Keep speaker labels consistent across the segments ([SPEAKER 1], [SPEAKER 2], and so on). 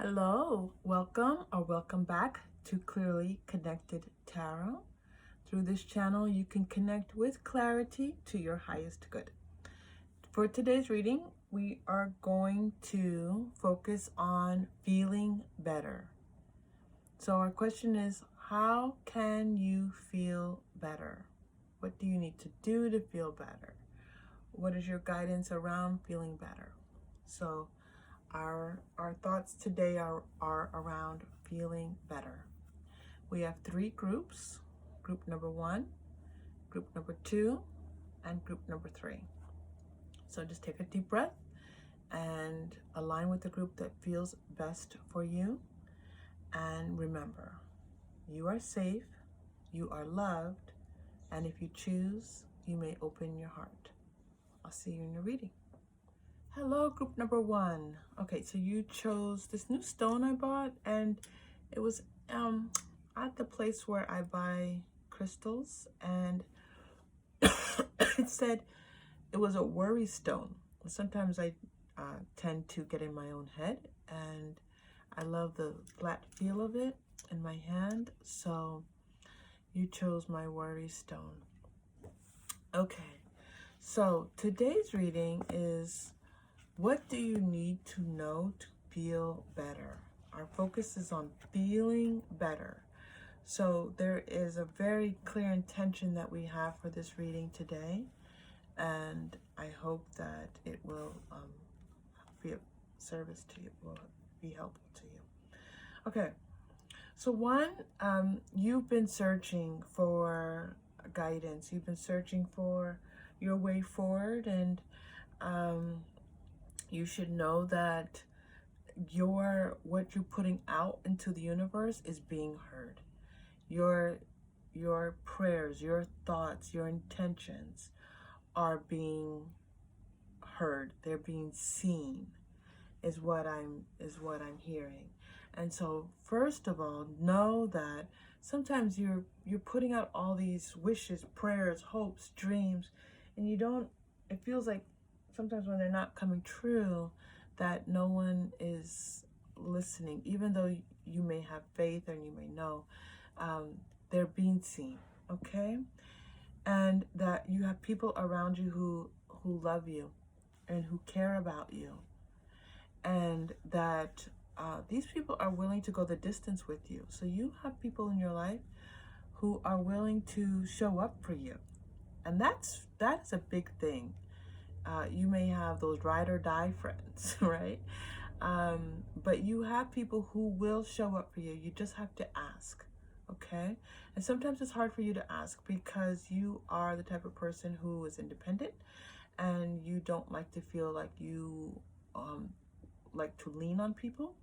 [SPEAKER 1] Hello, welcome or welcome back to Clearly Connected Tarot. Through this channel, you can connect with clarity to your highest good. For today's reading, we are going to focus on feeling better. So our question is, how can you feel better? What do you need to do to feel better? What is your guidance around feeling better? So our thoughts today are around feeling better. We have three groups: group number 1, group number 2, and group number 3. So just take a deep breath and align with the group that feels best for you. And remember, you are safe, you are loved, and if you choose, you may open your heart. I'll see you in your reading. Hello, group number 1. Okay, so you chose this new stone I bought, and it was at the place where I buy crystals, and it said it was a worry stone. Sometimes I tend to get in my own head, and I love the flat feel of it in my hand, so you chose my worry stone. Okay, so today's reading is, what do you need to know to feel better? Our focus is on feeling better. So there is a very clear intention that we have for this reading today, and I hope that it will be of service to you, will be helpful to you. Okay, so one, you've been searching for guidance. You've been searching for your way forward, and you should know that what you're putting out into the universe is being heard. Your prayers, your thoughts, your intentions are being heard. They're being seen, is what I'm hearing. And so first of all, know that sometimes you're putting out all these wishes, prayers, hopes, dreams, and it feels like sometimes when they're not coming true, that no one is listening, even though you may have faith and you may know, they're being seen, okay? And that you have people around you who love you and who care about you, and that these people are willing to go the distance with you. So you have people in your life who are willing to show up for you, and that's a big thing. You may have those ride or die friends, right? But you have people who will show up for you. You just have to ask, okay? And sometimes it's hard for you to ask because you are the type of person who is independent, and you don't like to feel like you like to lean on people,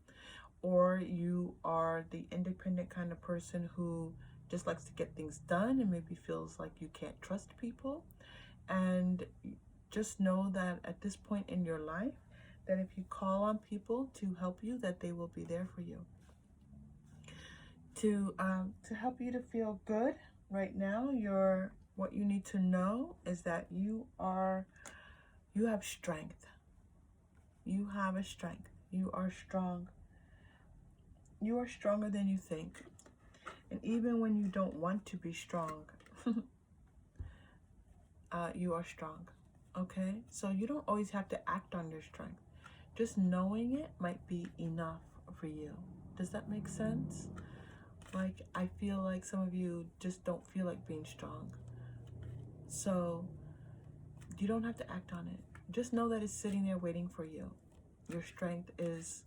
[SPEAKER 1] or you are the independent kind of person who just likes to get things done and maybe feels like you can't trust people. And just know that at this point in your life, that if you call on people to help you, that they will be there for you. To help you to feel good right now, what you need to know is that you have strength. You have a strength. You are strong. You are stronger than you think. And even when you don't want to be strong, you are strong. Okay, so you don't always have to act on your strength. Just knowing it might be enough for you. Does that make sense? Like, I feel like some of you just don't feel like being strong. So you don't have to act on it. Just know that it's sitting there waiting for you. Your strength is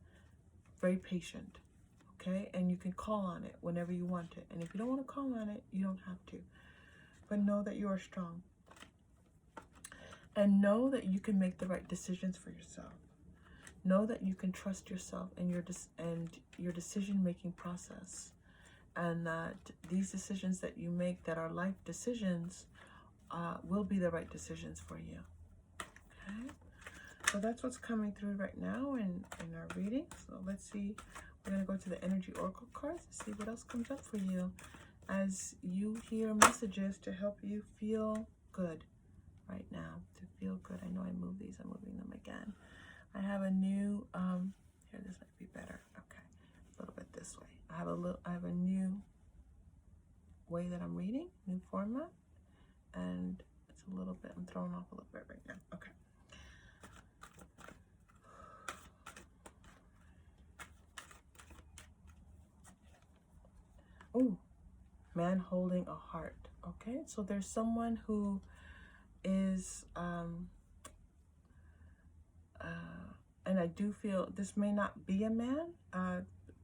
[SPEAKER 1] very patient, okay? And you can call on it whenever you want it. And if you don't want to call on it, you don't have to. But know that you are strong. And know that you can make the right decisions for yourself. Know that you can trust yourself and your decision-making process. And that these decisions that you make that are life decisions will be the right decisions for you. Okay? So that's what's coming through right now in our reading. So let's see. We're going to go to the Energy Oracle cards to see what else comes up for you as you hear messages to help you feel good right now. To feel good. I know I moved these. I'm moving them again. I have a new, here, this might be better. Okay. I have a new way that I'm reading, new format, and it's a little bit, I'm thrown off a little bit right now. Okay. Oh, man holding a heart. Okay, so there's someone who is, and I do feel this may not be a man,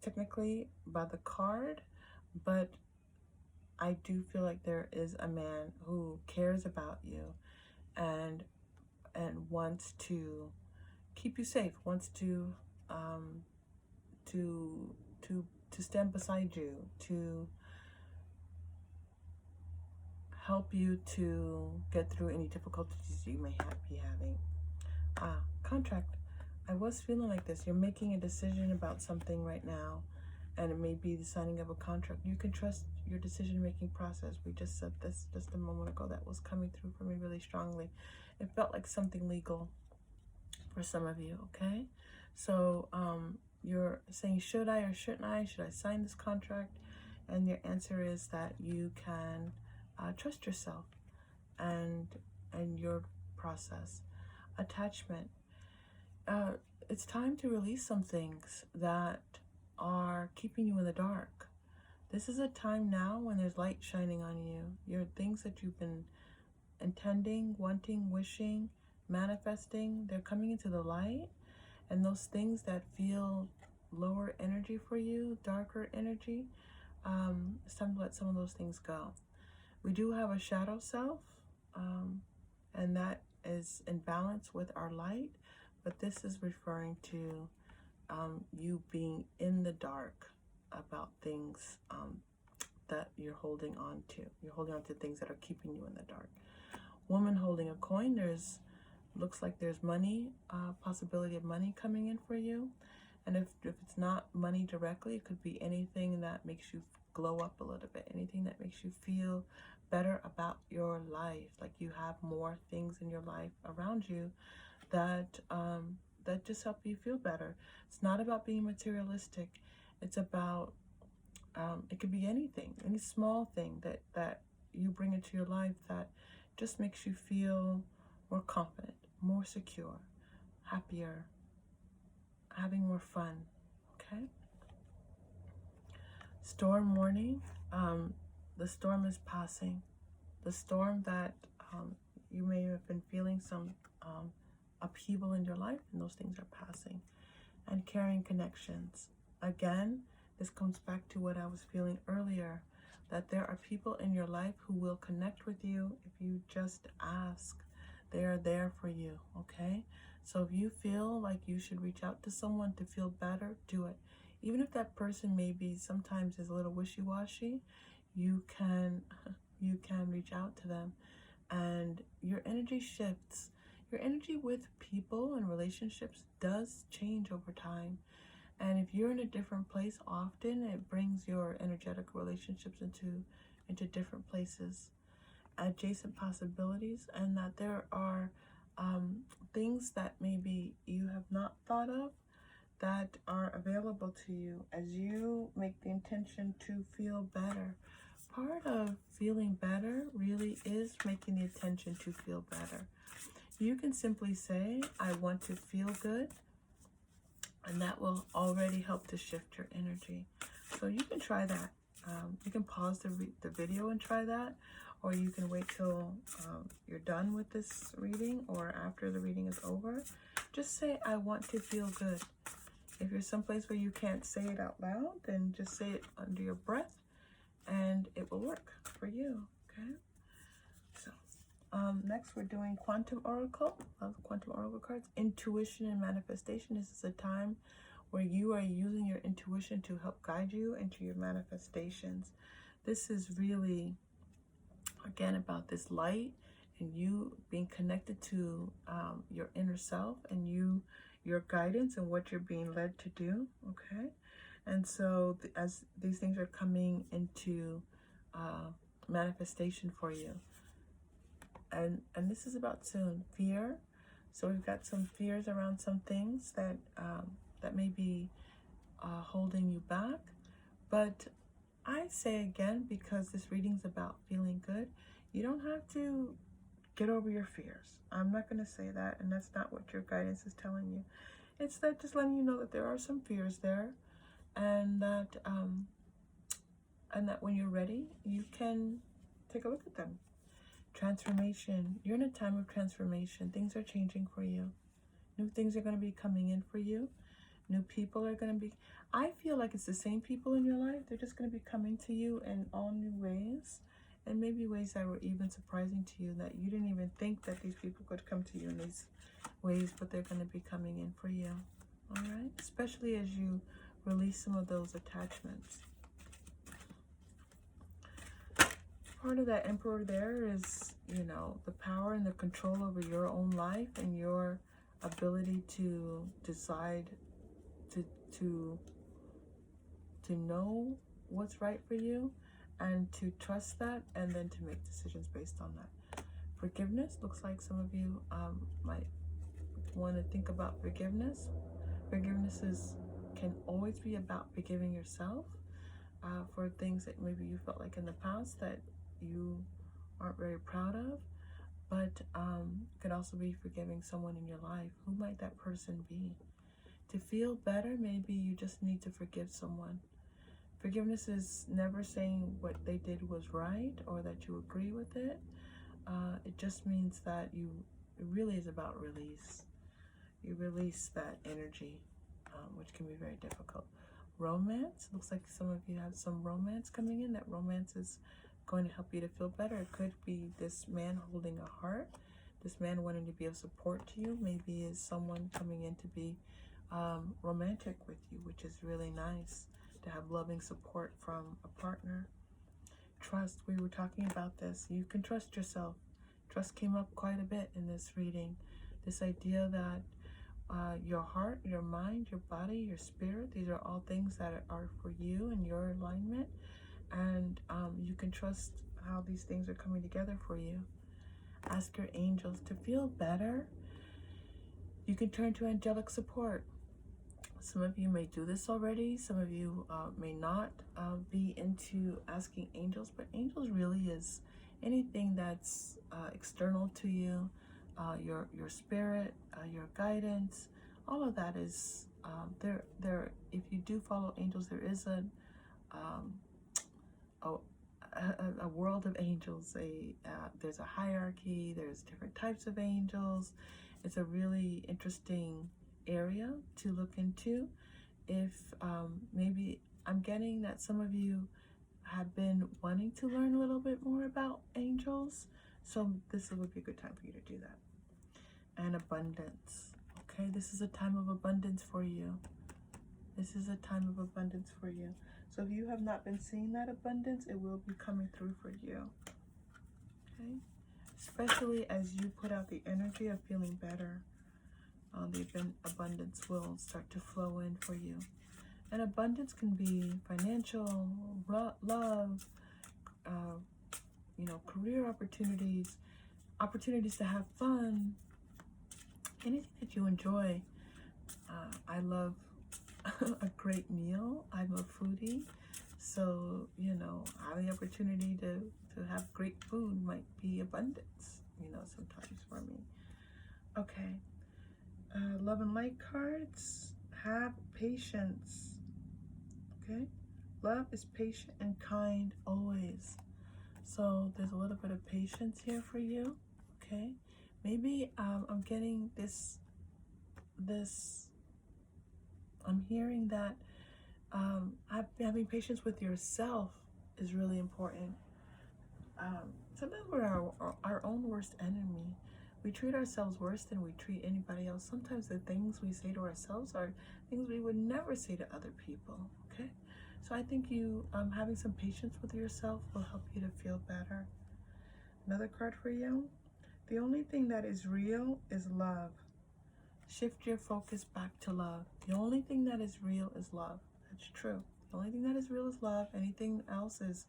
[SPEAKER 1] technically by the card, but I do feel like there is a man who cares about you and wants to keep you safe, wants to to to stand beside you, to help you to get through any difficulties you may be having. Contract. I was feeling like this. You're making a decision about something right now, and it may be the signing of a contract. You can trust your decision-making process. We just said this just a moment ago. That was coming through for me really strongly. It felt like something legal for some of you, okay? So you're saying, should I or shouldn't I? Should I sign this contract? And your answer is that you can trust yourself and your process. Attachment. It's time to release some things that are keeping you in the dark. This is a time now when there's light shining on you. Your things that you've been intending, wanting, wishing, manifesting, they're coming into the light. And those things that feel lower energy for you, darker energy, it's time to let some of those things go. We do have a shadow self, and that is in balance with our light, but this is referring to you being in the dark about things that you're holding on to. You're holding on to things that are keeping you in the dark. Woman holding a coin, looks like there's money, possibility of money coming in for you. And if it's not money directly, it could be anything that makes you glow up a little bit, anything that makes you feel better about your life, like you have more things in your life around you that that just help you feel better. It's not about being materialistic. It's about it could be anything, any small thing that you bring into your life that just makes you feel more confident, more secure, happier, having more fun. Okay. Storm warning. The storm is passing. The storm that you may have been feeling some upheaval in your life, and those things are passing. And carrying connections. Again, this comes back to what I was feeling earlier, that there are people in your life who will connect with you if you just ask. They are there for you, okay? So if you feel like you should reach out to someone to feel better, do it. Even if that person maybe sometimes is a little wishy-washy, you can reach out to them, and your energy shifts. Your energy with people and relationships does change over time. And if you're in a different place often, it brings your energetic relationships into different places, adjacent possibilities, and that there are things that maybe you have not thought of that are available to you as you make the intention to feel better. Part of feeling better really is making the intention to feel better. You can simply say, I want to feel good, and that will already help to shift your energy. So you can try that. You can pause the video and try that, or you can wait till you're done with this reading, or after the reading is over. Just say, I want to feel good. If you're someplace where you can't say it out loud, then just say it under your breath, and it will work for you, okay? So next we're doing Quantum Oracle. Love Quantum Oracle cards. Intuition and manifestation. This is a time where you are using your intuition to help guide you into your manifestations. This is really, again, about this light and you being connected to your inner self and your guidance and what you're being led to do, okay? And so as these things are coming into manifestation for you, and this is about soon, fear. So we've got some fears around some things that that may be holding you back, But I say again, because this reading's about feeling good, you don't have to get over your fears. I'm not going to say that, and that's not what your guidance is telling you. It's that just letting you know that there are some fears there, and that when you're ready, you can take a look at them. Transformation. You're in a time of transformation. Things are changing for you. New things are going to be coming in for you. New people are going to be, I feel like it's the same people in your life. They're just going to be coming to you in all new ways, and maybe ways that were even surprising to you, that you didn't even think that these people could come to you in these ways, but they're going to be coming in for you. All right? Especially as you release some of those attachments. Part of that Emperor there is, you know, the power and the control over your own life, and your ability to decide to know what's right for you, and to trust that, and then to make decisions based on that. Forgiveness. Looks like some of you might want to think about forgiveness. Forgiveness can always be about forgiving yourself for things that maybe you felt like in the past that you aren't very proud of, but it could also be forgiving someone in your life. Who might that person be? To feel better, maybe you just need to forgive someone. Forgiveness is never saying what they did was right or that you agree with it. It just means that it really is about release. You release that energy, which can be very difficult. Romance. Looks like some of you have some romance coming in. That romance is going to help you to feel better. It could be this man holding a heart. This man wanting to be of support to you. Maybe is someone coming in to be romantic with you, which is really nice, to have loving support from a partner. Trust. We were talking about this. You can trust yourself. Trust came up quite a bit in this reading. This idea that your heart, your mind, your body, your spirit, these are all things that are for you and your alignment, and you can trust how these things are coming together for you. Ask your angels to feel better. You can turn to angelic support. Some of you may do this already. Some of you may not be into asking angels, but angels really is anything that's external to you, your spirit, your guidance. All of that is there. If you do follow angels, there is a world of angels. There's a hierarchy. There's different types of angels. It's a really interesting area to look into. If maybe I'm getting that some of you have been wanting to learn a little bit more about angels, so this would be a good time for you to do that. And abundance. Okay, this is a time of abundance for you. This is a time of abundance for you. So if you have not been seeing that abundance, it will be coming through for you. Okay, especially as you put out the energy of feeling better. The abundance will start to flow in for you. And abundance can be financial, love, career opportunities, opportunities to have fun, anything that you enjoy. I love a great meal. I'm a foodie, so having the opportunity to have great food might be abundance, sometimes for me. Okay. Love and light cards. Have patience. Okay, love is patient and kind always. So there's a little bit of patience here for you. Okay, maybe I'm getting this. I'm hearing that having patience with yourself is really important. Sometimes we're our own worst enemy. We treat ourselves worse than we treat anybody else. Sometimes the things we say to ourselves are things we would never say to other people. Okay, so I think you having some patience with yourself will help you to feel better. Another card for you. The only thing that is real is love. Shift your focus back to love. The only thing that is real is love. That's true. The only thing that is real is love. Anything else is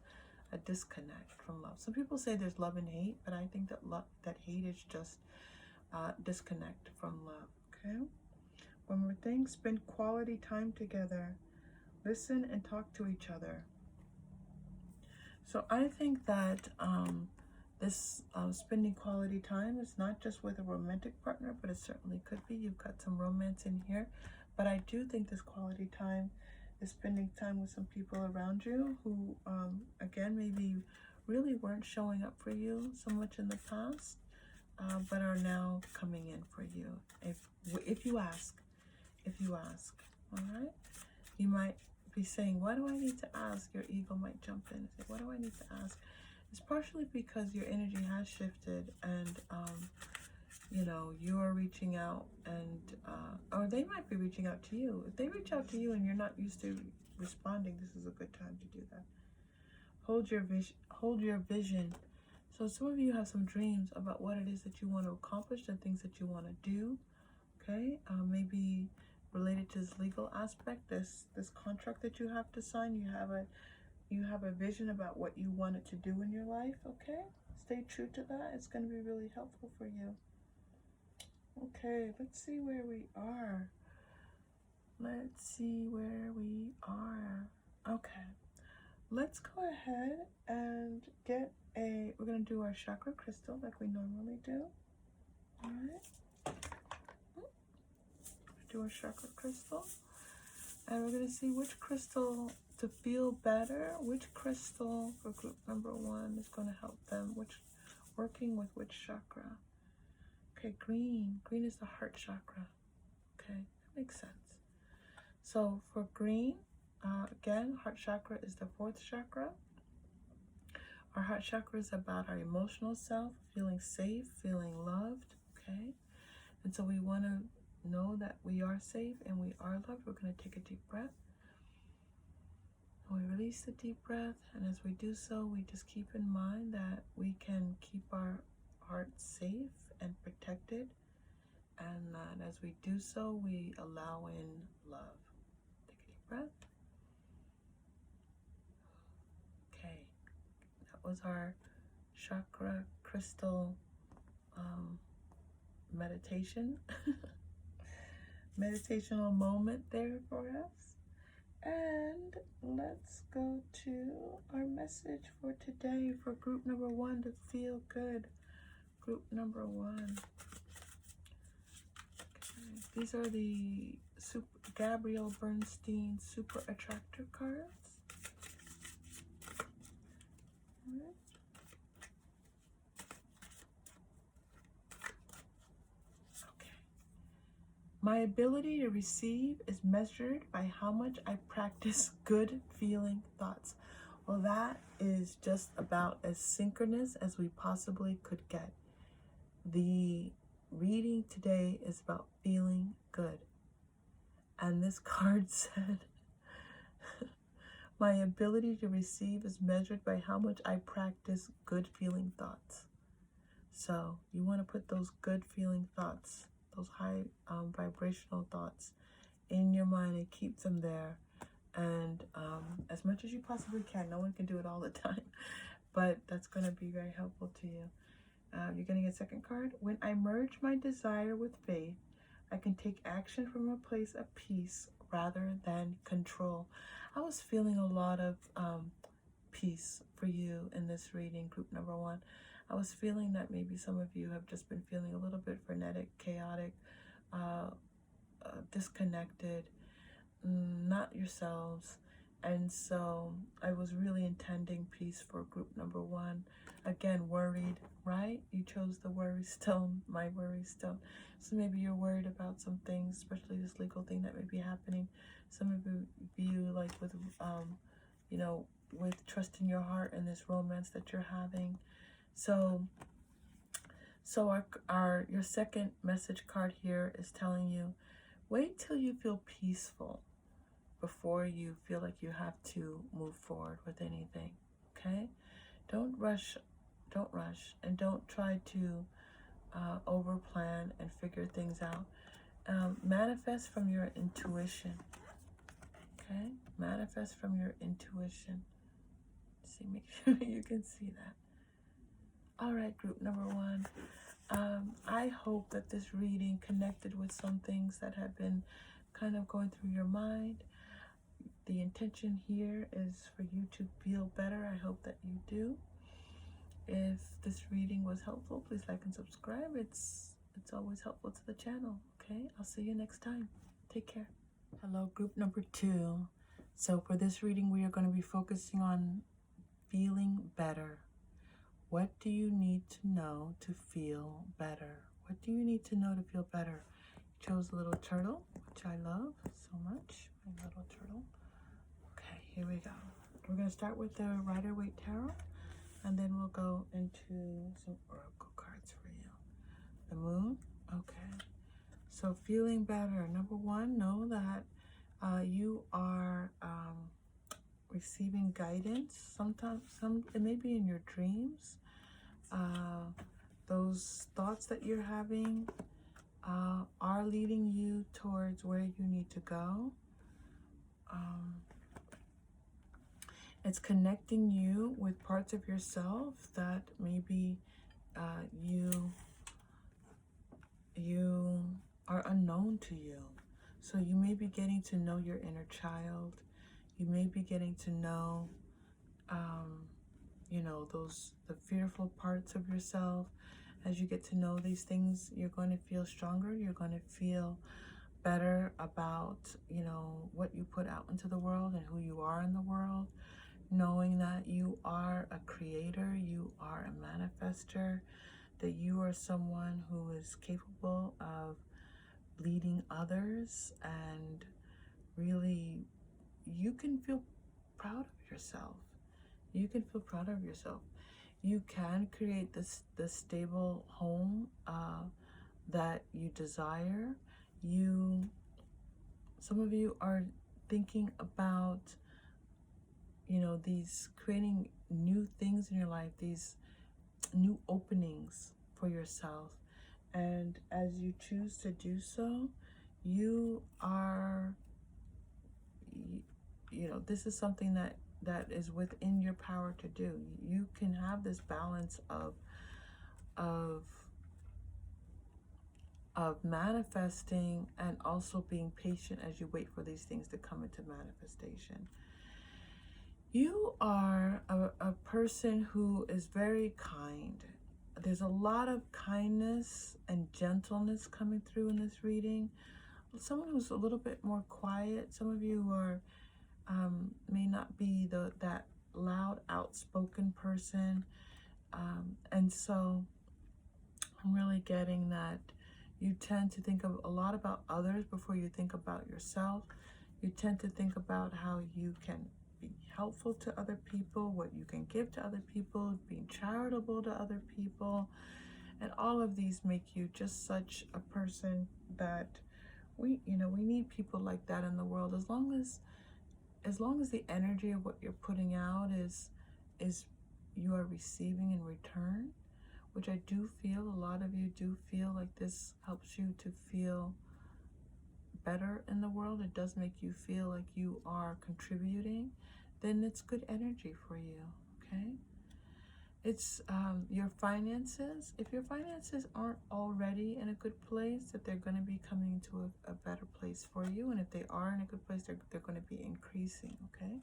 [SPEAKER 1] a disconnect from love. Some people say there's love and hate, but I think that hate is just disconnect from love. Okay. One more thing. Spend quality time together listen and talk to each other. So I think that this spending quality time is not just with a romantic partner, but it certainly could be. You've got some romance in here. But I do think this quality time is spending time with some people around you who, again, maybe really weren't showing up for you so much in the past, but are now coming in for you. If you ask, all right? You might be saying, why do I need to ask? Your ego might jump in and say, what do I need to ask? It's partially because your energy has shifted, and you know, you're reaching out, and or they might be reaching out to you. If they reach out to you and you're not used to responding, this is a good time to do that. Hold your vision. So some of you have some dreams about what it is that you want to accomplish, the things that you want to do. Okay, maybe related to this legal aspect, this contract that you have to sign. You have a vision about what you wanted to do in your life. Okay, stay true to that. It's going to be really helpful for you. Okay, let's see where we are. Okay, let's go ahead and get we're going to do our chakra crystal like we normally do. All right, do a chakra crystal, and we're going to see which crystal to feel better, which crystal for group number 1 is going to help them, working with which chakra. Okay, green is the heart chakra. Okay, that makes sense. So for green, again, heart chakra is the 4th chakra. Our heart chakra is about our emotional self, feeling safe, feeling loved. Okay, and so we want to know that we are safe and we are loved. We're going to take a deep breath. And we release the deep breath, and as we do so, we just keep in mind that we can keep our heart safe and protected, and as we do so, we allow in love. Take a deep breath. Okay, that was our chakra crystal meditational moment there for us. And let's go to our message for today for group number 1 to feel good. Group number 1. Okay. These are the Gabrielle Bernstein Super Attractor cards. All right. My ability to receive is measured by how much I practice good feeling thoughts. Well, that is just about as synchronous as we possibly could get. The reading today is about feeling good. And this card said, my ability to receive is measured by how much I practice good feeling thoughts. So you want to put those good feeling thoughts, those high vibrational thoughts in your mind and keep them there. And as much as you possibly can. No one can do it all the time, but that's going to be very helpful to you. You're getting a second card. When I merge my desire with faith, I can take action from a place of peace rather than control. I was feeling a lot of peace for you in this reading, group number 1. I was feeling that maybe some of you have just been feeling a little bit frenetic, chaotic, disconnected, not yourselves. And so I was really intending peace for group number 1. Again, worried, right? You chose the worry stone, my worry stone. So maybe you're worried about some things, especially this legal thing that may be happening. Some of you like with, you know, with trusting your heart and this romance that you're having. So your second message card here is telling you, wait till you feel peaceful before you feel like you have to move forward with anything. Okay? Don't rush, and don't try to overplan and figure things out. Manifest from your intuition. Okay? Manifest from your intuition. See, make sure you can see that. All right, group number 1. I hope that this reading connected with some things that have been kind of going through your mind. the intention here is for you to feel better. I hope that you do. If this reading was helpful, please like and subscribe. It's always helpful to the channel. Okay, I'll see you next time. Take care. Hello, group number 2. So for this reading, we are going to be focusing on feeling better. What do you need to know to feel better? What do you need to know to feel better? You chose a little turtle, which I love so much. My little turtle. Okay, here we go. We're going to start with the Rider-Waite Tarot, and then we'll go into some oracle cards for you. The Moon. Okay. So feeling better. Number 1, know that you are receiving guidance. Sometimes, it may be in your dreams. Those thoughts that you're having are leading you towards where you need to go. It's connecting you with parts of yourself that maybe you are unknown to you. So you may be getting to know your inner child. You may be getting to know, you know, the fearful parts of yourself. As you get to know these things, you're going to feel stronger. You're going to feel better about, you know, what you put out into the world and who you are in the world. Knowing that you are a creator, you are a manifester, that you are someone who is capable of leading others, and really you can feel proud of yourself. You can feel proud of yourself. You can create this stable home that you desire. Some of you are thinking about, you know, these creating new things in your life, these new openings for yourself. And as you choose to do so, you are, you know, this is something that is within your power to do. You can have this balance of manifesting and also being patient as you wait for these things to come into manifestation. You are a person who is very kind. There's a lot of kindness and gentleness coming through in this reading. Someone who's a little bit more quiet. Some of you are may not be that loud, outspoken person. And so I'm really getting that you tend to think a lot about others before you think about yourself. You tend to think about how you can be helpful to other people, what you can give to other people, being charitable to other people. And all of these make you just such a person that we need people like that in the world. As long as the energy of what you're putting out is you are receiving in return, which I do feel a lot of you do feel like this helps you to feel better in the world. It does make you feel like you are contributing, then it's good energy for you. Okay, it's your finances. If your finances aren't already in a good place, that they're going to be coming to a better place for you. And if they are in a good place, they're going to be increasing. Okay,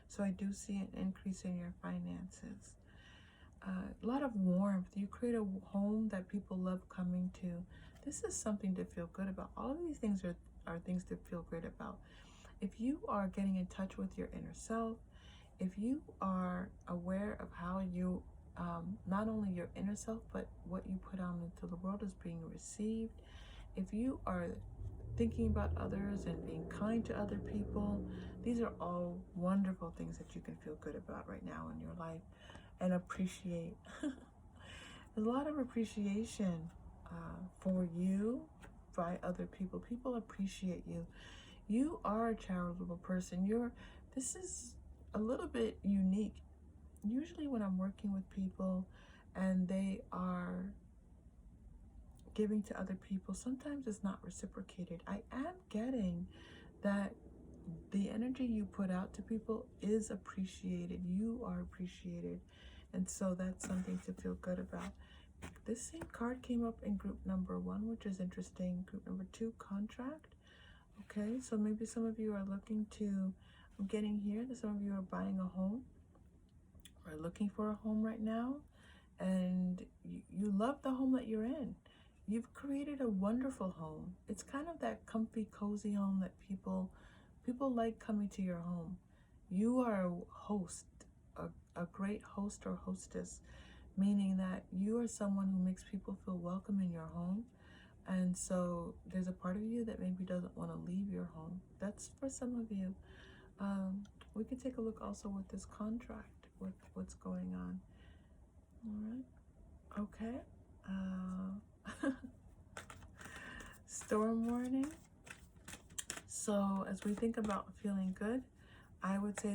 [SPEAKER 1] so I do see an increase in your finances. A lot of warmth. You create a home that people love coming to. This is something to feel good about. All of these things are things to feel great about. If you are getting in touch with your inner self, if you are aware of how you, not only your inner self, but what you put out into the world is being received, if you are thinking about others and being kind to other people, these are all wonderful things that you can feel good about right now in your life and appreciate. There's a lot of appreciation for you by other people. People appreciate you. You are a charitable person. This is a little bit unique. Usually when I'm working with people and they are giving to other people, sometimes it's not reciprocated. I am getting that the energy you put out to people is appreciated. You are appreciated. And so that's something to feel good about. This same card came up in group number 1, which is interesting. Group number 2, contract. Okay, so maybe some of you are looking to I'm getting here that some of you are buying a home or looking for a home right now, and you love the home that you're in. You've created a wonderful home. It's kind of that comfy, cozy home that people like coming to your home. You are a host, a great host or hostess, meaning that you are someone who makes people feel welcome in your home. And so there's a part of you that maybe doesn't want to leave your home. That's for some of you. We could take a look also with this contract, with what's going on. All right. Okay. Storm warning. So as we think about feeling good, I would say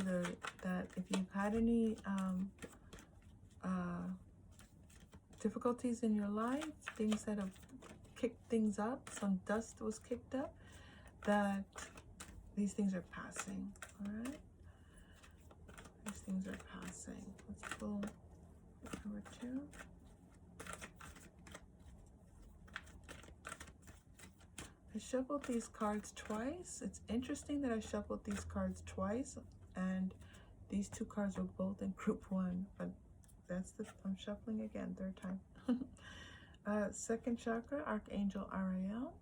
[SPEAKER 1] that if you've had any difficulties in your life, things that have kicked things up, some dust was kicked up, that these things are passing. All right, these things are passing. Let's pull number 2. I shuffled these cards twice. It's interesting that I shuffled these cards twice, and these 2 cards were both in group 1, but I'm shuffling again, 3rd time. Second chakra, Archangel Ariel.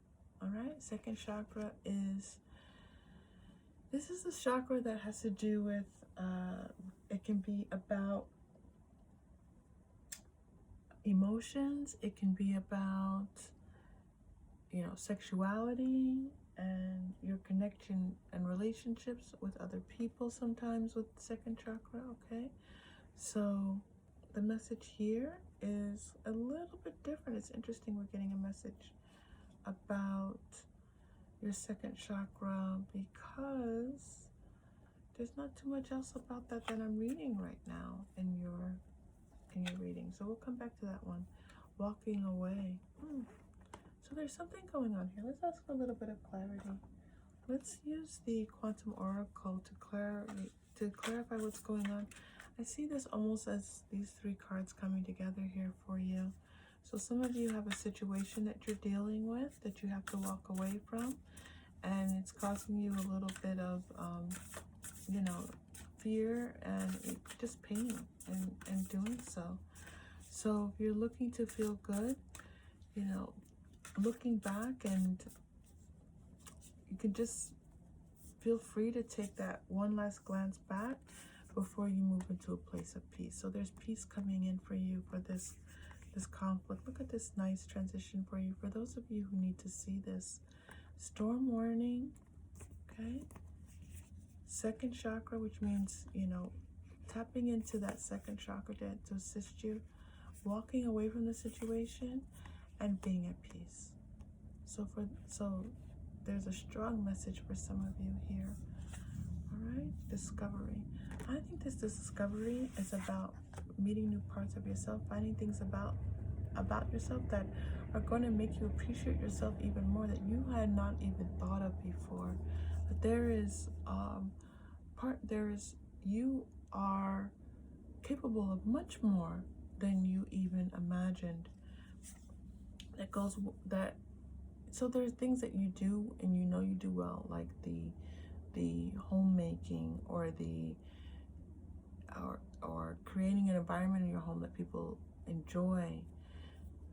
[SPEAKER 1] All right, second chakra this is the chakra that has to do with, it can be about emotions. It can be about, sexuality and your connection and relationships with other people sometimes with the second chakra, okay? So the message here is a little bit different. It's interesting we're getting a message about your second chakra because there's not too much else about that I'm reading right now in your reading. So we'll come back to that one. Walking away. So there's something going on here. Let's ask for a little bit of clarity. Let's use the Quantum Oracle to clarify what's going on. I see this almost as these 3 cards coming together here for you. So some of you have a situation that you're dealing with that you have to walk away from, and it's causing you a little bit of, fear and just pain in doing so. So if you're looking to feel good, looking back, and you can just feel free to take that one last glance back before you move into a place of peace. So there's peace coming in for you for this conflict. Look at this nice transition for you. For those of you who need to see this, storm warning, okay? Second chakra, which means, tapping into that second chakra to assist you, walking away from the situation and being at peace. So there's a strong message for some of you here. All right, discovery. I think this discovery is about meeting new parts of yourself, finding things about yourself that are going to make you appreciate yourself even more that you had not even thought of before. But you are capable of much more than you even imagined. So there's things that you do and you do well, like the homemaking or or creating an environment in your home that people enjoy,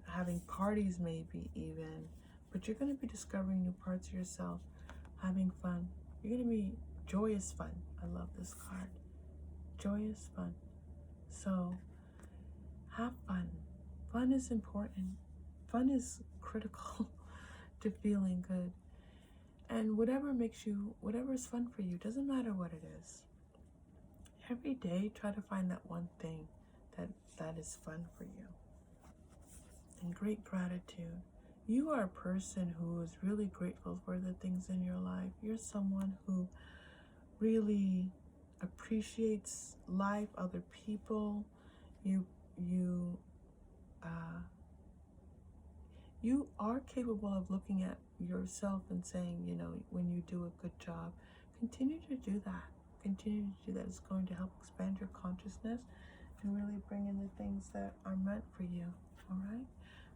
[SPEAKER 1] having parties maybe even, but you're going to be discovering new parts of yourself, having fun. You're going to be joyous fun. I love this card. Joyous fun. So have fun. Fun is important. Fun is critical to feeling good. And whatever is fun for you, doesn't matter what it is. Every day, try to find that one thing that is fun for you. And great gratitude. You are a person who is really grateful for the things in your life. You're someone who really appreciates life, other people. You are capable of looking at yourself and saying, when you do a good job, continue to do that. Continue to do that. It's going to help expand your consciousness and really bring in the things that are meant for you. All right.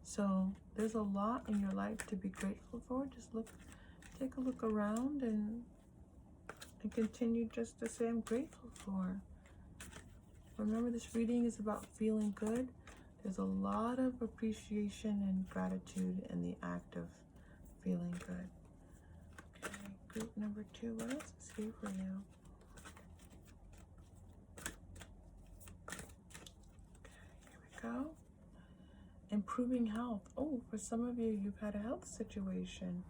[SPEAKER 1] So there's a lot in your life to be grateful for. Just take a look around and And continue just to say I'm grateful for. Remember, this reading is about feeling good. There's a lot of appreciation and gratitude in the act of feeling good. Okay, group number 2, what else is here for you? Okay, here we go. Improving health. Oh, for some of you, you've had a health situation.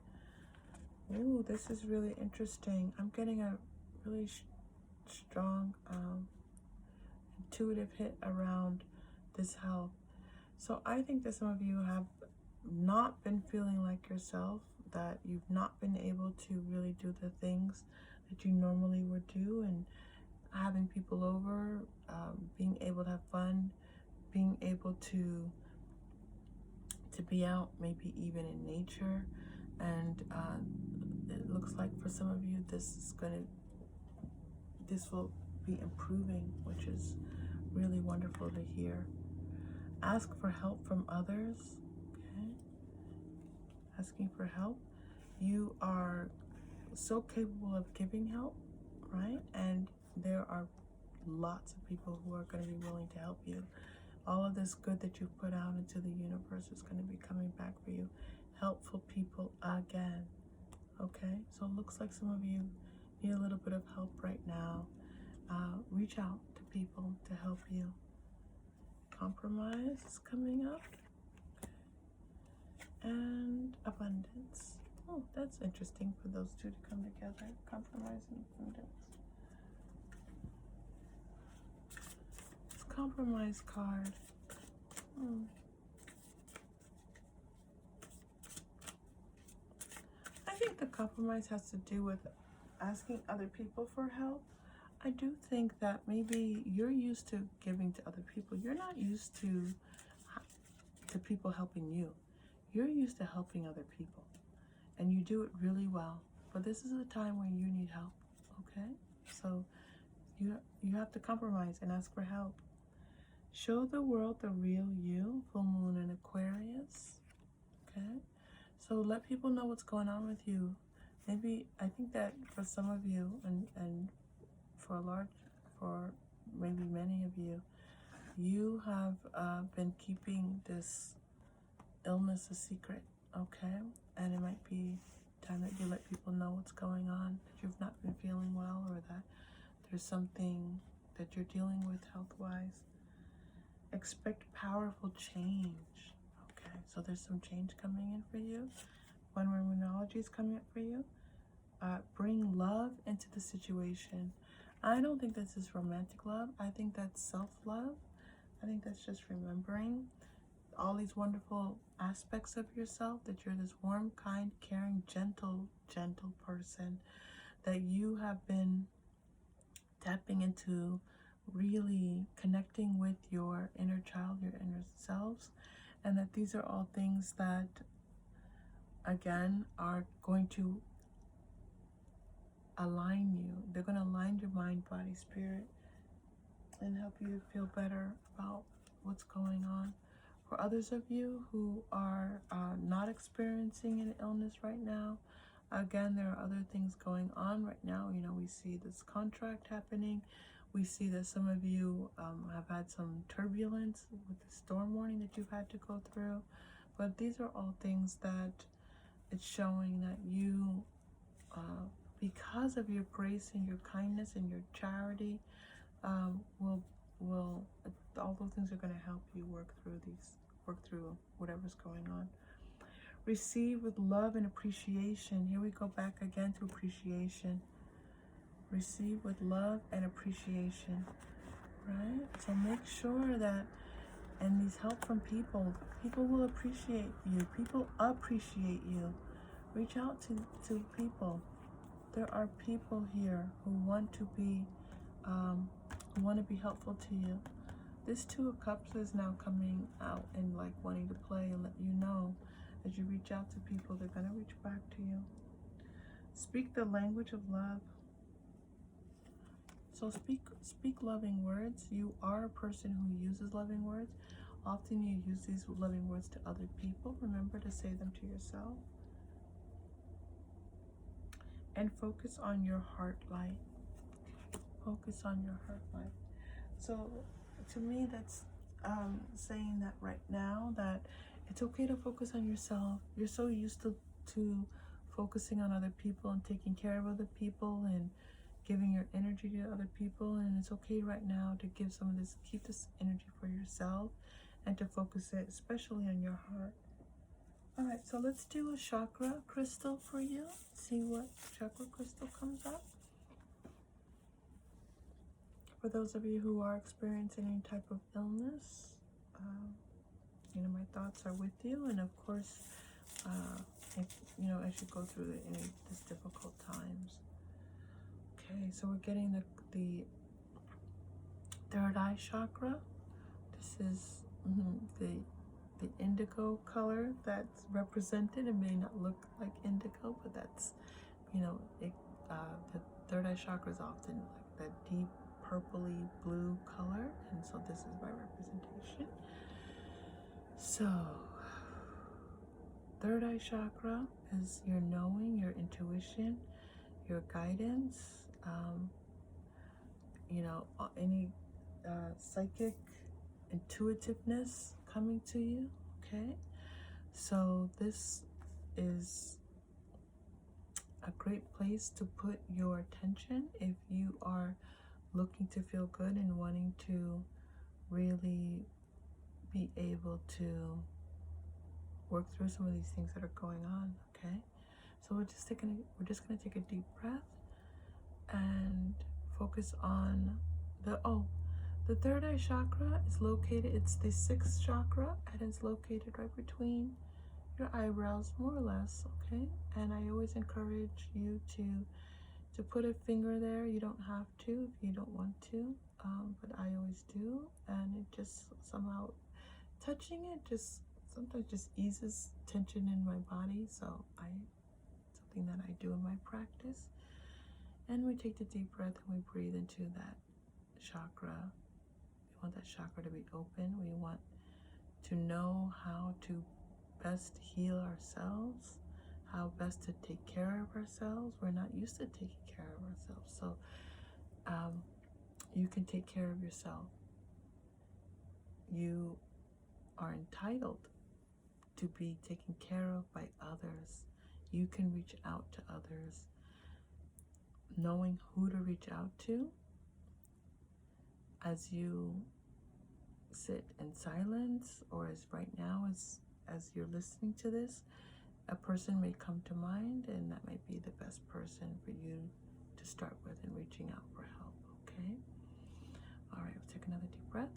[SPEAKER 1] Oh, this is really interesting. I'm getting a really strong intuitive hit around this health. So I think that some of you have not been feeling like yourself, that you've not been able to really do the things that you normally would do, and having people over, being able to have fun, being able to be out, maybe even in nature. And it looks like for some of you this will be improving, which is really wonderful to hear. Ask for help from others. Okay, asking for help. You are so capable of giving help, right? And there are lots of people who are going to be willing to help you. All of this good that you put out into the universe is going to be coming back for you. Helpful people again. Okay, so it looks like some of you need a little bit of help right now. Reach out to people to help you. Compromise is coming up. And abundance. Oh, that's interesting for those two to come together. Compromise and abundance. It's compromise card. I think the compromise has to do with asking other people for help. I do think that maybe you're used to giving to other people. You're not used to people helping you. You're used to helping other people, and you do it really well. But this is a time when you need help, okay? So you have to compromise and ask for help. Show the world the real you, full moon in Aquarius, okay? So let people know what's going on with you. Maybe, I think that for some of you, and for maybe many of you, you have been keeping this illness a secret, okay? And it might be time that you let people know what's going on, that you've not been feeling well, or that there's something that you're dealing with health-wise. Expect powerful change, okay? So there's some change coming in for you. When Moonology is coming up for you, bring love into the situation. I don't think this is romantic love. I think that's self-love. I think that's just remembering all these wonderful aspects of yourself, that you're this warm, kind, caring, gentle person, that you have been tapping into, really connecting with your inner child, your inner selves, and that these are all things that, again, are going to align you. They're going to align your mind, body, spirit, and help you feel better about what's going on. For others of you who are not experiencing an illness right now, again, there are other things going on right now. You know, we see this contract happening. We see that some of you have had some turbulence with the storm warning that you've had to go through. But these are all things that it's showing that you, because of your grace and your kindness and your charity, all those things are going to help you work through whatever's going on. Receive with love and appreciation. Here we go back again to appreciation. Receive with love and appreciation, right? So make sure that, and these help from people will appreciate you. People appreciate you. Reach out to people. There are people here who want to be helpful to you. This Two of Cups is now coming out and like wanting to play and let you know, as you reach out to people, they're going to reach back to you. Speak the language of love. So speak loving words. You are a person who uses loving words. Often you use these loving words to other people. Remember to say them to yourself. and focus on your heart light. Focus on your heart light. So to me, that's saying that right now that it's okay to focus on yourself. You're so used to focusing on other people and taking care of other people and giving your energy to other people, and it's okay right now to give some of this, keep this energy for yourself and to focus it especially on your heart. All right, so let's do a chakra crystal for you. See what chakra crystal comes up. For those of you who are experiencing any type of illness, you know, my thoughts are with you, and of course, if, you know, as you go through these difficult times. Okay, so we're getting the third eye chakra. This is the indigo color that's represented. It may not look like indigo, but that's, you know, the third eye chakra is often like that deep purpley blue color, and so this is my representation. So third eye chakra is your knowing, your intuition, your guidance, you know, any psychic intuitiveness coming to you. Okay, so this is a great place to put your attention if you are looking to feel good and wanting to really be able to work through some of these things that are going on. Okay, so we're just gonna take a deep breath and focus on the third eye chakra is located, it's the sixth chakra, and it's located right between your eyebrows, more or less. Okay, and I always encourage you to put a finger there. You don't have to if you don't want to, but I always do, and it just somehow, touching it just sometimes just eases tension in my body. So something that I do in my practice. And we take the deep breath and we breathe into that chakra. We want that chakra to be open. We want to know how to best heal ourselves, how best to take care of ourselves. We're not used to taking care of ourselves. So you can take care of yourself. You are entitled to be taken care of by others. You can reach out to others. Knowing who to reach out to as you sit in silence, or as right now as you're listening to this, a person may come to mind, and that might be the best person for you to start with in reaching out for help. Okay, all right, we'll take another deep breath.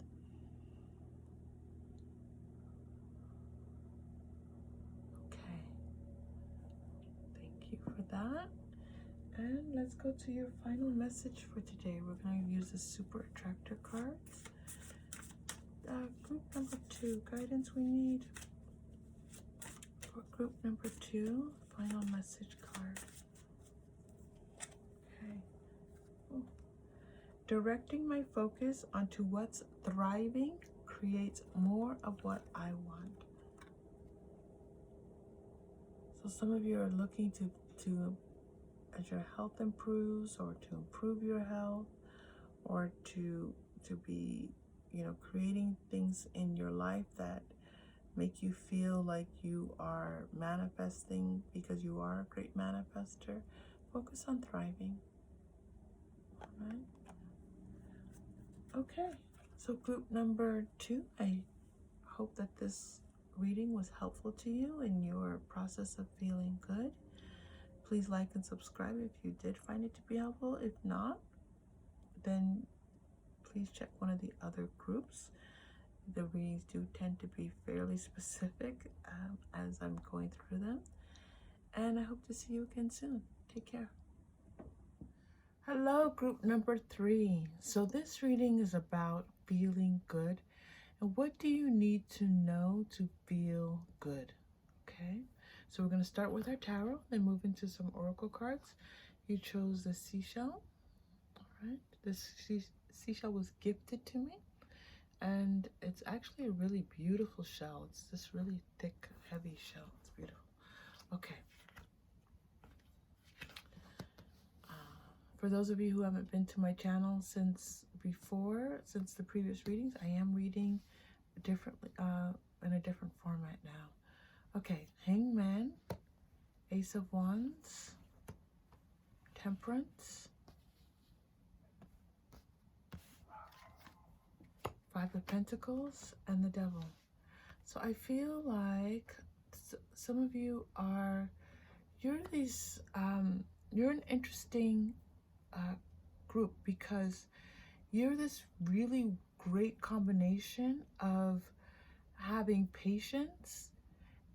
[SPEAKER 1] Okay, thank you for that. And let's go to your final message for today. We're going to use the Super Attractor cards. Group number 2, guidance we need for group number 2, final message card. Okay. Oh. Directing my focus onto what's thriving creates more of what I want. So some of you are looking to as your health improves, or to improve your health, or to be, you know, creating things in your life that make you feel like you are manifesting, because you are a great manifester. Focus on thriving. All right. Okay, so group number 2, I hope that this reading was helpful to you in your process of feeling good. Please like and subscribe if you did find it to be helpful. If not, then please check one of the other groups. The readings do tend to be fairly specific as I'm going through them. And I hope to see you again soon. Take care. Hello, group number 3. So this reading is about feeling good. And what do you need to know to feel good? Okay, so we're going to start with our tarot, then move into some oracle cards. You chose the seashell. All right, this seashell was gifted to me, and it's actually a really beautiful shell. It's this really thick, heavy shell. It's beautiful. Okay. For those of you who haven't been to my channel since the previous readings, I am reading differently, in a different format now. Okay, Hangman, Ace of Wands, Temperance, Five of Pentacles, and the Devil. So I feel like some of you you're an interesting group, because you're this really great combination of having patience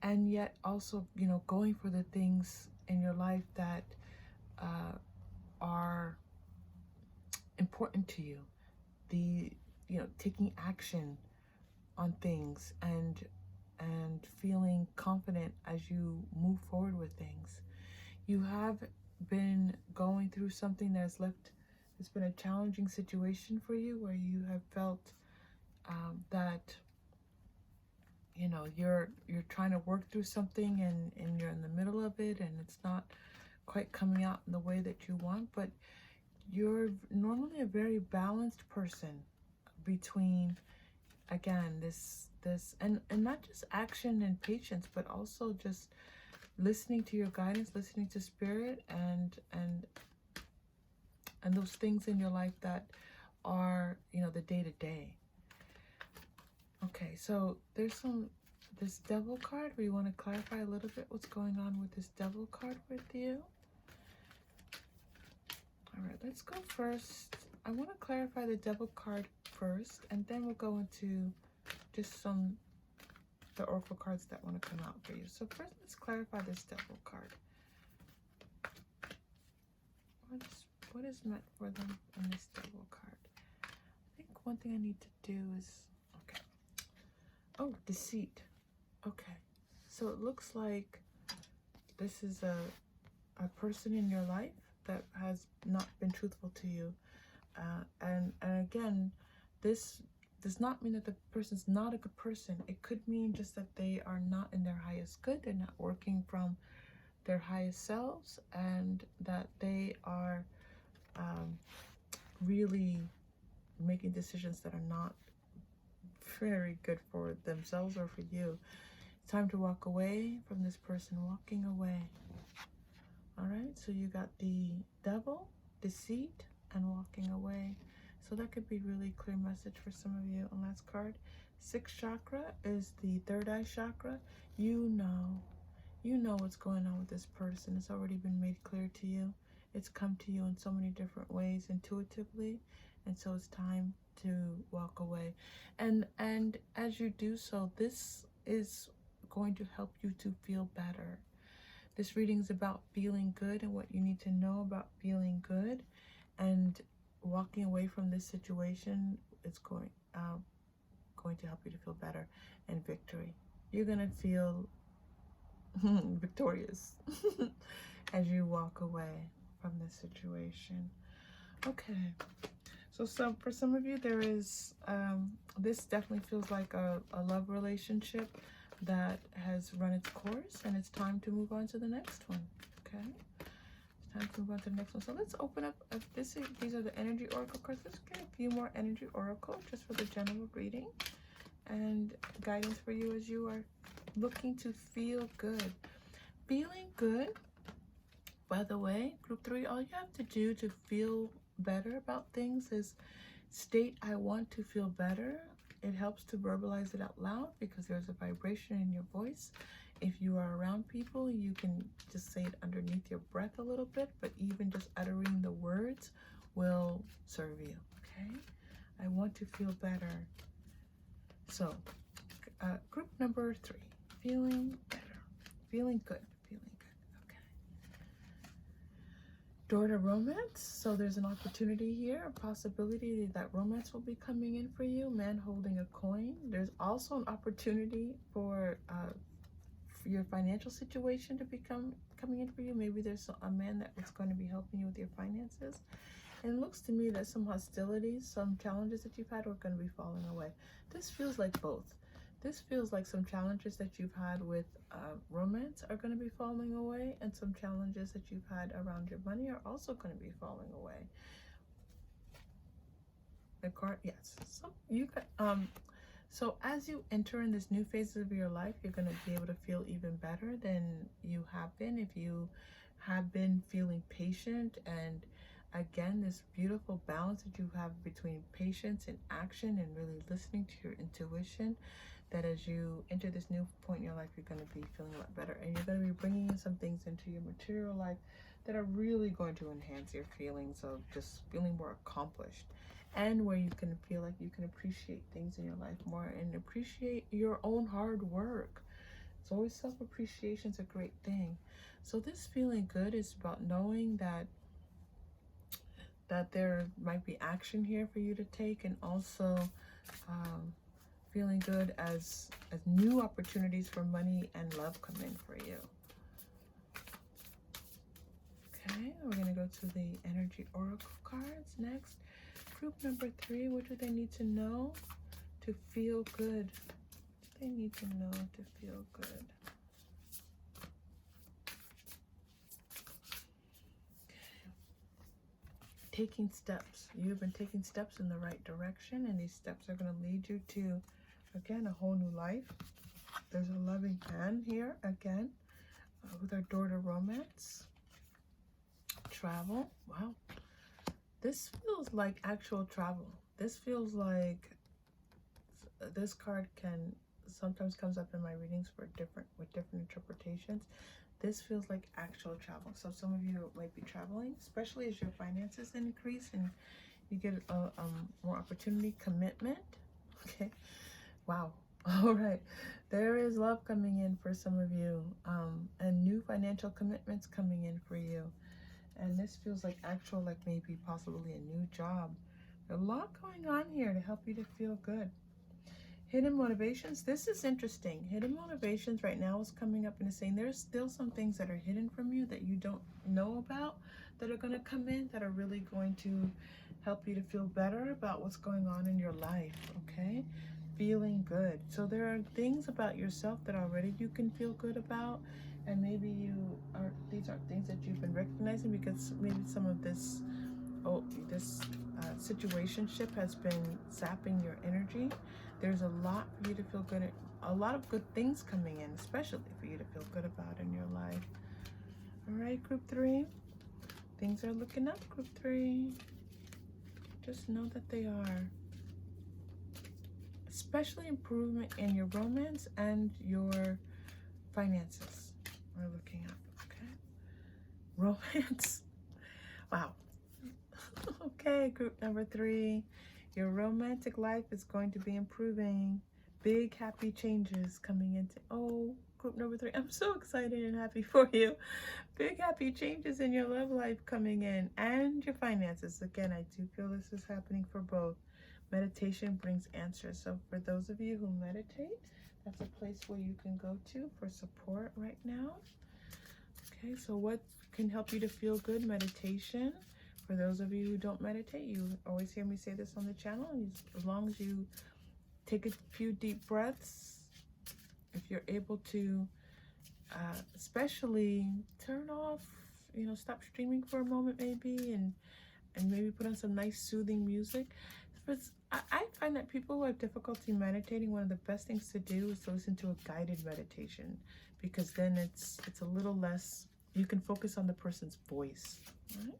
[SPEAKER 1] and yet also, going for the things in your life that are important to you. Taking action on things and feeling confident as you move forward with things. You have been going through something it's been a challenging situation for you, where you have felt that you're trying to work through something, and you're in the middle of it, and it's not quite coming out in the way that you want. But you're normally a very balanced person between, again, this and not just action and patience, but also just listening to your guidance, listening to spirit, and those things in your life that are, the day-to-day. Okay, so there's this Devil card where you want to clarify a little bit what's going on with this Devil card with you. All right, let's go first. I want to clarify the Devil card first, and then we'll go into just the Oracle cards that want to come out for you. So first, let's clarify this Devil card. What is meant for them in this Devil card? I think one thing I need to do is, okay. Oh, deceit. Okay. So it looks like this is a person in your life that has not been truthful to you. And again, this does not mean that the person's not a good person. It could mean just that they are not in their highest good. They're not working from their highest selves, and that they are really making decisions that are not very good for themselves or for you. It's time to walk away from this person, walking away. All right, so you got the Devil, deceit, and walking away. So that could be really clear message for some of you. And last card, 6th chakra is the third eye chakra. You know what's going on with this person. It's already been made clear to you. It's come to you in so many different ways intuitively, and so it's time to walk away. And as you do so, this is going to help you to feel better. This reading is about feeling good and what you need to know about feeling good, and walking away from this situation is going to help you to feel better and victory. You're going to feel victorious as you walk away from this situation. Okay, so for some of you, there is this definitely feels like a love relationship that has run its course, and it's time to move on to the next one. Okay, it's time to move on to the next one. So let's open up these are the energy oracle cards. Let's get a few more energy oracle just for the general reading and guidance for you as you are looking to feel good. Feeling good, by the way, group 3, all you have to do to feel better about things is state, I want to feel better. It helps to verbalize it out loud because there's a vibration in your voice. If you are around people, you can just say it underneath your breath a little bit, but even just uttering the words will serve you, okay? I want to feel better. So, group number 3, feeling better, feeling good. Door to romance. So there's an opportunity here, a possibility that romance will be coming in for you. Man holding a coin. There's also an opportunity for your financial situation to become coming in for you. Maybe there's a man that is going to be helping you with your finances. And it looks to me that some hostilities, some challenges that you've had are going to be falling away. This feels like both. This feels like some challenges that you've had with romance are going to be falling away, and some challenges that you've had around your money are also going to be falling away. The card, yes. So as you enter in this new phase of your life, you're going to be able to feel even better than you have been if you have been feeling patient. And again, this beautiful balance that you have between patience and action and really listening to your intuition, that as you enter this new point in your life, you're going to be feeling a lot better, and you're going to be bringing in some things into your material life that are really going to enhance your feelings of just feeling more accomplished, and where you can feel like you can appreciate things in your life more and appreciate your own hard work. It's always self-appreciation is a great thing. So this feeling good is about knowing that there might be action here for you to take, and also feeling good as new opportunities for money and love come in for you. Okay, we're going to go to the energy oracle cards next. Group number 3, what do they need to know to feel good? They need to know to feel good. Okay. Taking steps. You've been taking steps in the right direction, and these steps are going to lead you to, again, a whole new life. There's a loving man here, again, with our door to romance. Travel. Wow. This feels like actual travel. This feels like this card can sometimes comes up in my readings with different interpretations. This feels like actual travel. So some of you might be traveling, especially as your finances increase and you get more opportunity, commitment. Okay. Wow. All right. There is love coming in for some of you, and new financial commitments coming in for you. And this feels like actual, like maybe possibly a new job. There's a lot going on here to help you to feel good. Hidden motivations. This is interesting. Hidden motivations right now is coming up and is saying there's still some things that are hidden from you that you don't know about that are going to come in that are really going to help you to feel better about what's going on in your life. Okay. Feeling good. So there are things about yourself that already you can feel good about, and maybe these are things that you've been recognizing because maybe some of this situationship has been sapping your energy. There's a lot for you to feel good, a lot of good things coming in, especially for you to feel good about in your life. All right, group 3, things are looking up. Group 3, just know that they are. Especially improvement in your romance and your finances. We're looking up, okay? Romance. Wow. Okay, group number 3. Your romantic life is going to be improving. Big happy changes coming into, group number 3. I'm so excited and happy for you. Big happy changes in your love life coming in, and your finances. Again, I do feel this is happening for both. Meditation brings answers. So for those of you who meditate, that's a place where you can go to for support right now. Okay, so what can help you to feel good? Meditation. For those of you who don't meditate, you always hear me say this on the channel. As long as you take a few deep breaths, if you're able to, especially turn off, stop streaming for a moment maybe, and maybe put on some nice soothing music. But I find that people who have difficulty meditating, one of the best things to do is to listen to a guided meditation, because then it's a little less, you can focus on the person's voice. Right?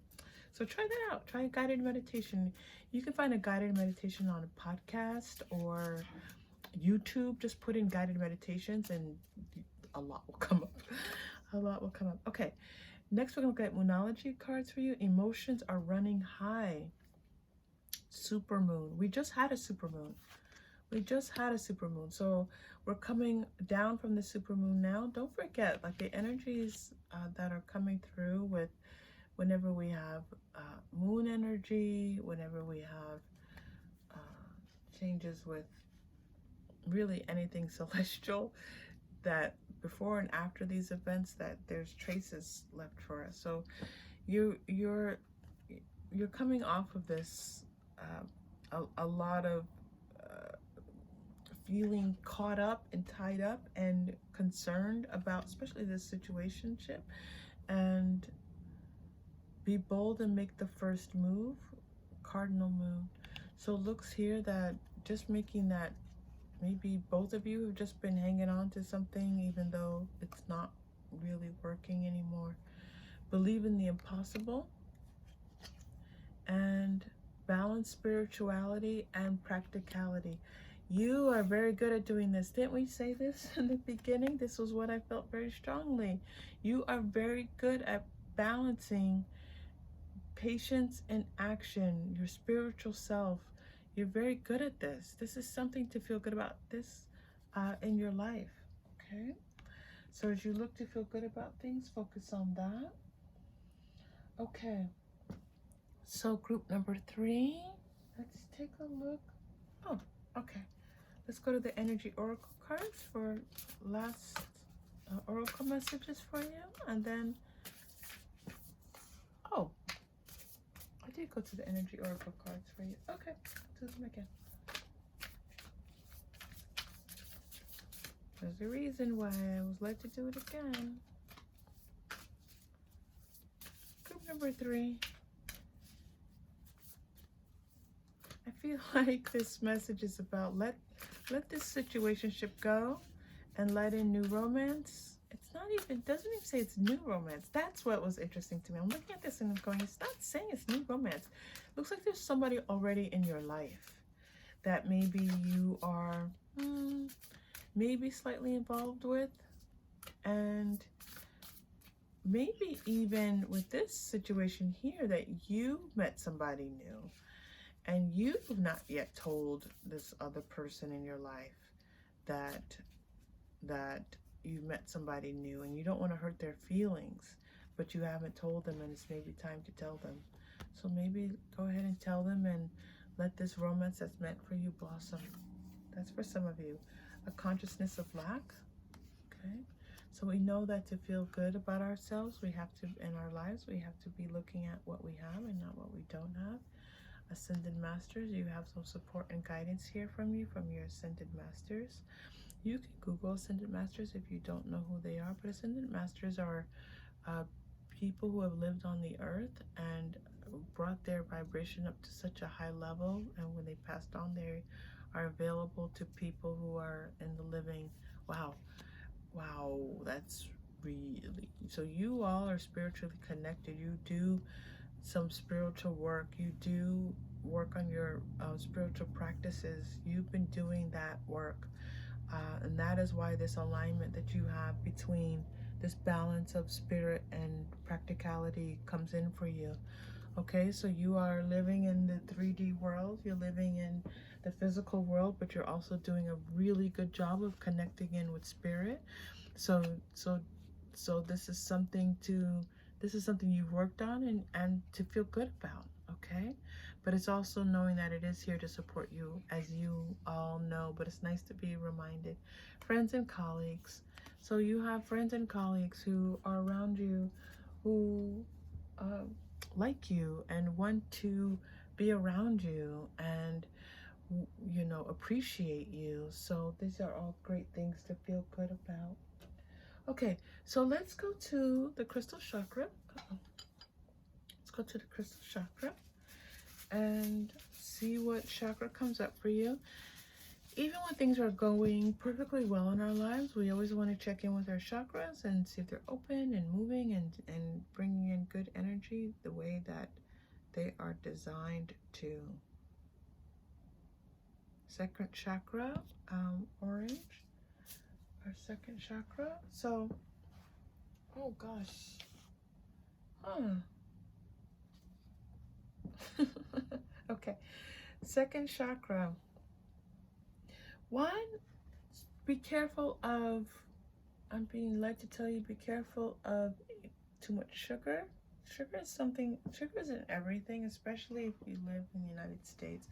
[SPEAKER 1] So try that out. Try a guided meditation. You can find a guided meditation on a podcast or YouTube. Just put in guided meditations and a lot will come up. A lot will come up. Okay. Next, we're going to look at Moonology cards for you. Emotions are running high. Supermoon. We just had a supermoon. So we're coming down from the supermoon now. Don't forget, like the energies that are coming through with whenever we have moon energy, whenever we have changes with really anything celestial, that before and after these events, that there's traces left for us. So you're coming off of this a lot of feeling caught up and tied up and concerned about, especially this situationship, and be bold and make the first move, cardinal move. So it looks here that just making that, maybe both of you have just been hanging on to something even though it's not really working anymore. Believe in the impossible and balance spirituality and practicality. You are very good at doing this. Didn't we say this in the beginning? This was what I felt very strongly. You are very good at balancing patience and action, your spiritual self. You're very good at this. This is something to feel good about this in your life. Okay? So as you look to feel good about things, focus on that. Okay. So group number 3, let's take a look. Oh, okay. Let's go to the energy oracle cards for last oracle messages for you. And then, oh, I did go to the energy oracle cards for you. Okay, do them again. There's a reason why I was led to do it again. Group number 3. I feel like this message is about let this situationship go and let in new romance. It's not even, doesn't even say it's new romance. That's what was interesting to me. I'm looking at this and I'm going, it's not saying it's new romance. Looks like there's somebody already in your life that maybe you are maybe slightly involved with, and maybe even with this situation here that you met somebody new and you've not yet told this other person in your life that you met somebody new, and you don't want to hurt their feelings, but you haven't told them, and it's maybe time to tell them. So maybe go ahead and tell them and let this romance that's meant for you blossom. That's for some of you. A consciousness of lack. Okay. So we know that to feel good about ourselves, we have to, in our lives, we have to be looking at what we have and not what we don't have. Ascended Masters, you have some support and guidance here from you, from your Ascended Masters. You can Google Ascended Masters if you don't know who they are, but Ascended Masters are people who have lived on the earth and brought their vibration up to such a high level, and when they passed on, they are available to people who are in the living. Wow, that's really, so you all are spiritually connected. You do some spiritual work. You do work on your spiritual practices. You've been doing that work. And that is why this alignment that you have between this balance of spirit and practicality comes in for you. Okay, so you are living in the 3D world, you're living in the physical world, but you're also doing a really good job of connecting in with spirit. So this is something you've worked on and to feel good about. Okay, but it's also knowing that it is here to support you, as you all know, but it's nice to be reminded. Friends and colleagues. So you have friends and colleagues who are around you, who like you and want to be around you and, you know, appreciate you. So these are all great things to feel good about. Okay, so let's go to the crystal chakra. Let's go to the crystal chakra and see what chakra comes up for you. Even when things are going perfectly well in our lives, we always want to check in with our chakras and see if they're open and moving and bringing in good energy the way that they are designed to. Second chakra, orange, our second chakra. So, oh gosh, okay, second chakra. One, be careful of, I'm being led to tell you, be careful of too much sugar. Sugar is in everything, especially if you live in the United States.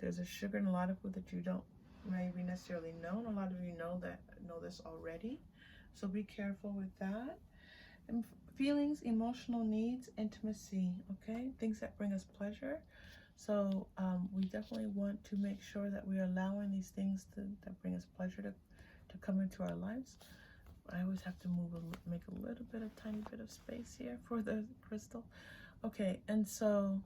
[SPEAKER 1] There's a sugar in a lot of food that you don't maybe necessarily know, and a lot of you know this already. So be careful with that. And feelings, emotional needs, intimacy, okay? Things that bring us pleasure. So we definitely want to make sure that we are allowing these things that bring us pleasure to come into our lives. I always have to make a little bit of tiny bit of space here for the crystal. Okay, and so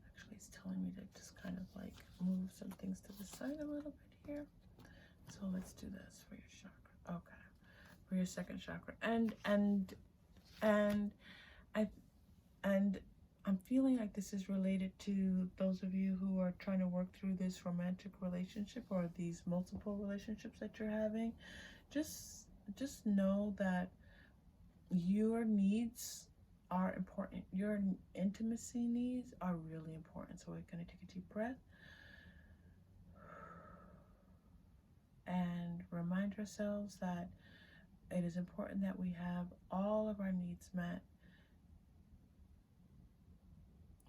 [SPEAKER 1] actually it's telling me to just kind of like move some things to the side a little bit here. So let's do this for your chakra. Okay, for your second chakra, and I and I'm feeling like this is related to those of you who are trying to work through this romantic relationship or these multiple relationships that you're having. Just know that your needs are important. Your intimacy needs are really important. So we're going to take a deep breath and remind ourselves that it is important that we have all of our needs met.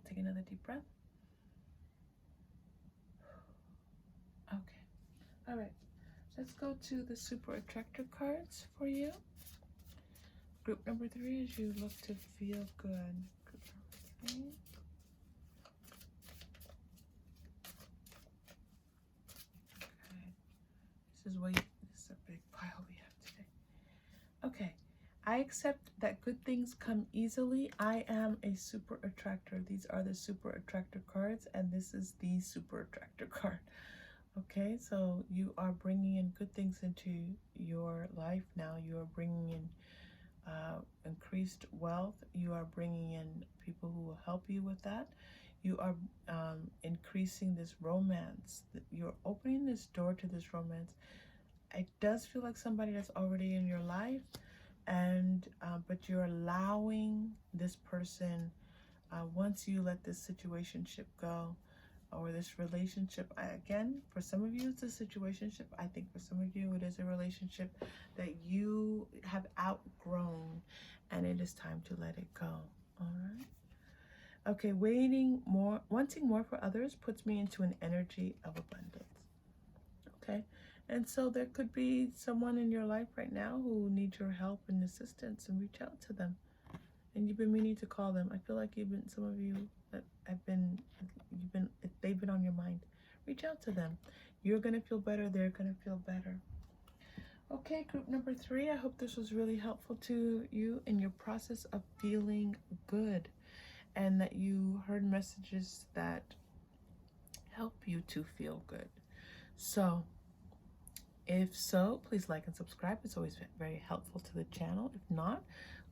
[SPEAKER 1] Take another deep breath. Okay. All right. Let's go to the Super Attractor cards for you. Group number 3 is you look to feel good. Group number 3. Okay. This is a big pile we have today. Okay. I accept that good things come easily. I am a super attractor. These are the super attractor cards, and this is the super attractor card. Okay, so you are bringing in good things into your life now. You are bringing in increased wealth. You are bringing in people who will help you with that. You are increasing this romance. You're opening this door to this romance. It does feel like somebody that's already in your life, and but you're allowing this person, once you let this situationship go, or this relationship, again, for some of you it's a situationship. I think for some of you it is a relationship that you have outgrown, and it is time to let it go. All right. Okay, wanting more for others puts me into an energy of abundance. Okay, and so there could be someone in your life right now who needs your help and assistance, and reach out to them. And you've been meaning to call them. I feel like some of you that they've been on your mind. Reach out to them. You're gonna feel better. They're gonna feel better. Okay, group number 3. I hope this was really helpful to you in your process of feeling good, and that you heard messages that help you to feel good. So, if so, please like and subscribe. It's always very helpful to the channel. If not,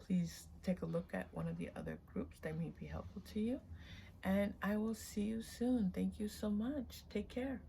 [SPEAKER 1] please take a look at one of the other groups that may be helpful to you. And I will see you soon. Thank you so much. Take care.